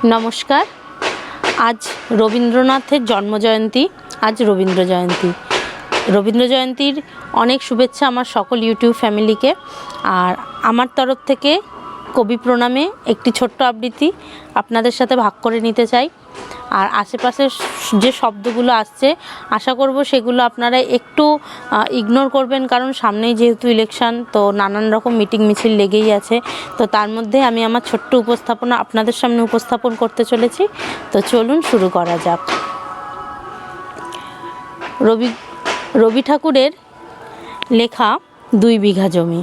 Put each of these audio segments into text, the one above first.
নমস্কার। আজ রবীন্দ্রনাথের জন্মজয়ন্তী। আজ রবীন্দ্র জয়ন্তী। রবীন্দ্র জয়ন্তীর অনেক শুভেচ্ছা আমার সকল ইউটিউব ফ্যামিলিকে। আর আমার তরফ থেকে কবি প্রণামে একটি ছোট্ট আবৃত্তি আপনাদের সাথে ভাগ করে নিতে চাই। আর আশেপাশের যে শব্দগুলো আসছে আশা করব সেগুলো আপনারা একটু ইগনোর করবেন, কারণ সামনেই যেহেতু ইলেকশন, তো নানান রকম মিটিং মিছিল লেগেই আছে। তো তার মধ্যে আমি আমার ছোট্ট উপস্থাপনা আপনাদের সামনে উপস্থাপন করতে চলেছি। তো চলুন শুরু করা যাক। রবি ঠাকুরের লেখা 2 বিঘা জমি।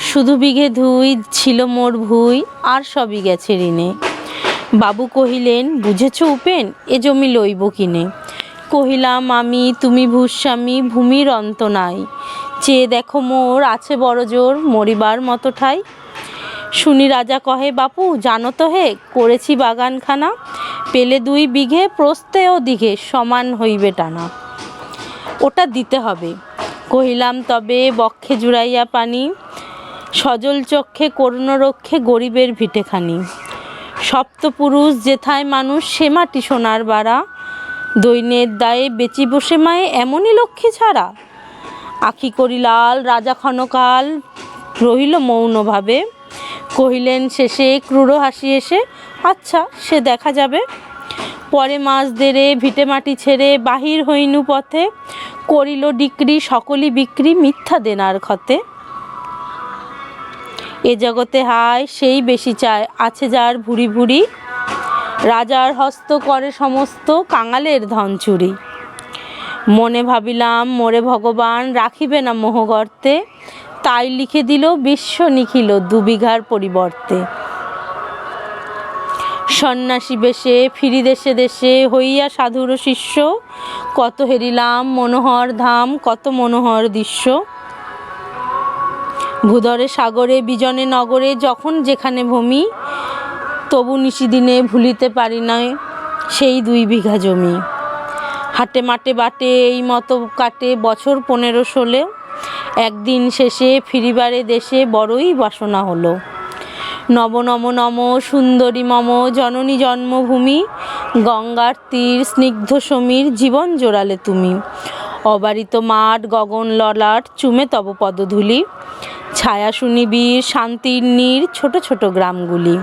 শুধু বিঘে ধুই ছিল মোর ভুই, আর সবই গেছে ঋণে। বাবু কহিলেন, বুঝেছ উপেন, এ জমি লইব কিনে। কহিলাম আমি, তুমি ভূস্বামী, ভূমির অন্ত নাই। চেয়ে দেখো মোর আছে বড় জোর, মরিবার মতো ঠাই। শুনি রাজা কহে, বাপু জানো তো হে, করেছি বাগানখানা। পেলে 2 বিঘে, প্রস্থে ও দিঘে সমান হইবে টানা। ওটা দিতে হবে। কহিলাম তবে বক্ষে জুড়াইয়া পানি, সজল চক্ষে করুণ রক্ষে গরিবের ভিটেখানি। সপ্তপুরুষ যেথায় মানুষ, সে মাটি সোনার বাড়া। দৈন্যের দায়ে বেচি বসে মায়ে, এমনই লক্ষ্মী ছাড়া। আখি করি লাল, রাজা ক্ষণকাল রহিল মৌনভাবে। কহিলেন শেষে ক্রূর হাসি এসে, আচ্ছা সে দেখা যাবে। পরে মাস দেড়ে ভিটে মাটি ছেড়ে বাহির হইনু পথে। করিল ডিক্রি সকলই বিক্রি, মিথ্যা দেনার ক্ষতে। এ জগতে হায় সেই বেশি চায়, আছে যার ভুরি ভুরি। রাজার হস্ত করে সমস্ত, কাঙালের ধন চুরি। মনে ভাবিলাম মোরে ভগবান রাখিবে না মোহগর্তে। তাই লিখে দিল বিশ্ব নিখিল 2 বিঘার পরিবর্তে। সন্ন্যাসী বেশে ফিরি দেশে দেশে, হইয়া সাধুর শিষ্য। কত হেরিলাম মনোহর ধাম, কত মনোহর দৃশ্য। ভূধরে সাগরে বিজনে নগরে, যখন যেখানে ভূমি। তবু নিশিদিনে ভুলিতে পারি না সেই 2 বিঘা জমি। হাটে মাঠে বাটে এই মতো কাটে বছর 15-16। একদিন শেষে ফিরিবারে দেশে বড়ই বাসনা হলো। নব নম নম সুন্দরী মম জননী জন্মভূমি। গঙ্গার তীর স্নিগ্ধ সমীর, জীবন জোড়ালে তুমি। অবারিত মাঠ গগন ললাট, চুমে তব পদধূলি। ছায়া শুনিবীর শান্তির নীর, ছোট ছোট গ্রামগুলি।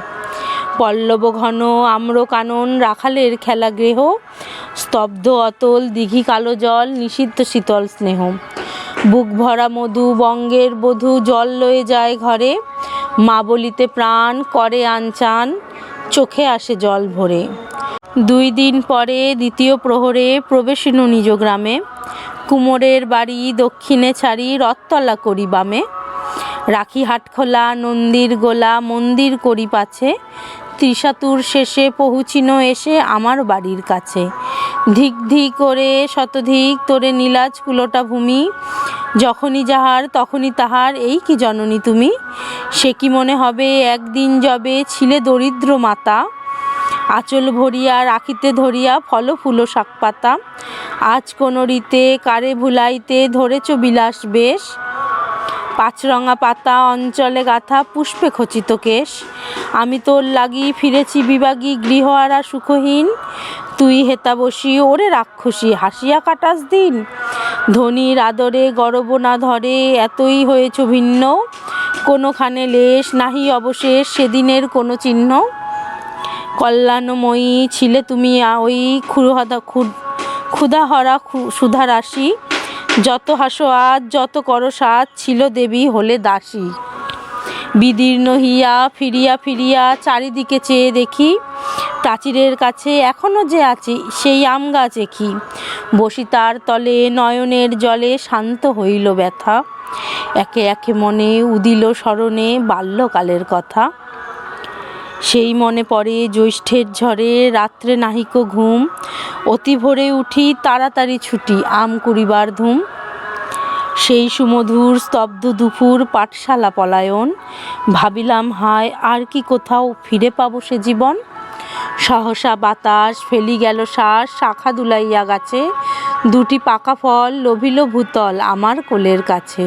পল্লব ঘন আম্র কানন, রাখালের খেলা গৃহ। স্তব্ধ অতল দিঘি কালো জল, নিষিদ্ধ শীতল স্নেহ। বুক ভরা মধু বঙ্গের বধূ, জল লয়ে যায় ঘরে। মা বলিতে প্রাণ করে আনচান, চোখে আসে জল ভরে। 2 দিন পরে দ্বিতীয় প্রহরে প্রবেশিনু নিজ গ্রামে। কুমোরের বাড়ি দক্ষিণে ছাড়ি, রথতলা করি বামে। রাখি হাটখোলা নন্দীর গোলা, মন্দির করি পাছে। ত্রিশাতুর শেষে পহুঁচিনো এসে আমার বাড়ির কাছে। ধিক ধিক করে শতধিক তোরে নীলাজ কুলোটা ভূমি। যখনই যাহার তখনই তাহার, এই কি জননী তুমি। সে কি মনে হবে একদিন যবে ছিলে দরিদ্র মাতা। আঁচল ভরিয়া রাখিতে ধরিয়া ফল ফুল শাক পাতা। আজ কোন রীতে কারে ভুলাইতে ধরেছ বিলাস বেশ। 5 রঙা পাতা অঞ্চলে গাথা, পুষ্পে খচিত কেশ। আমি তোর লাগি ফিরেছি বিভাগী, গৃহহারা সুখহীন। তুই হেতা বসি ওরে রাক্ষসী, হাসিয়া কাটাস দিন। ধনীর আদরে গরব না ধরে, এতই হয়েছ ভিন্ন। কোনোখানে লেশ নাহি অবশেষ, সেদিনের কোনো চিহ্ন। কল্যাণময়ী ছিলে তুমি ওই ক্ষুধাহরা সুধারাশি। যত হাসো আজ, যত করো সাজ, ছিল দেবী হলে দাসী। বিদীর্ণ হিয়া ফিরিয়া ফিরিয়া চারিদিকে চেয়ে দেখি। প্রাচীরের কাছে এখনো যে আছি, সেই আম গাছ একই। বসি তার তলে নয়নের জলে, শান্ত হইল ব্যথা। একে একে মনে উদিল স্মরণে বাল্যকালের কথা। সেই মনে পড়ে জ্যৈষ্ঠের ঝড়ে, রাত্রে নাহিক ঘুম। অতি ভোরে উঠি তাড়াতাড়ি ছুটি, আম কুড়িবার ধুম। সেই সুমধুর স্তব্ধ দুপুর, পাঠশালা পলায়ন। ভাবিলাম হায় আর কি কোথাও ফিরে পাবো সে জীবন। সহসা বাতাস ফেলি গেল শ্বাস, শাখা দুলাইয়া গাছে। 2টি পাকা ফল লোভিল ভূতল আমার কোলের কাছে।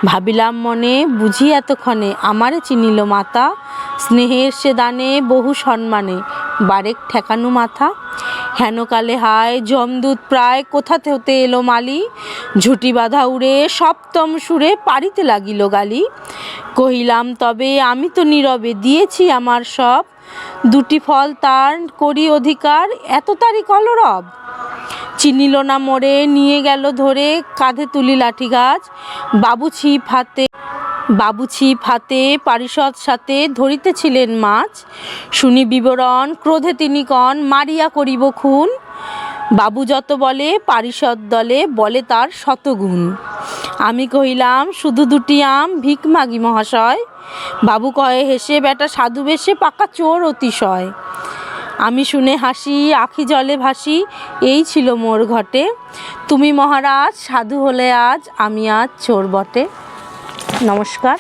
ভাবিলাম মনে, বুঝি এতক্ষণে আমারে চিনিল মাতা। স্নেহের সে দানে বহু সম্মানে বারেক ঠেকানো মাথা। হেনকালে হায় যমদূত প্রায় কোথা হতে এলো মালি, ঝুটি বাঁধা উড়ে সপ্তম সুরে পারিতে লাগিল গালি। কহিলাম তবে আমি তো নীরবে দিয়েছি আমার সব, দুটি ফল তার করি অধিকার এত তারি কলরব। চিনিল না মোরে নিয়ে গেল ধরে কাঁধে তুলি লাঠি গাছ, বাবু ছিপ হাতে পারিষদ সাথে ধরিতেছিলেন মাছ। শুনি বিবরণ ক্রোধে তিনি কন মারিয়া করিব খুন, বাবু যত বলে পারিষদ দলে বলে তার শতগুণ। আমি কহিলাম শুধু দুটি আম ভিক মাগি মহাশয়, বাবু কহে হেসে বেটা সাধু বেশে পাকা চোর অতিশয়। আমি শুনে হাসি আখি জলে ভাসি, এই ছিল মোর ঘটে, তুমি মহারাজ সাধু হলে আজ আমি আজ চোর বটে। নমস্কার।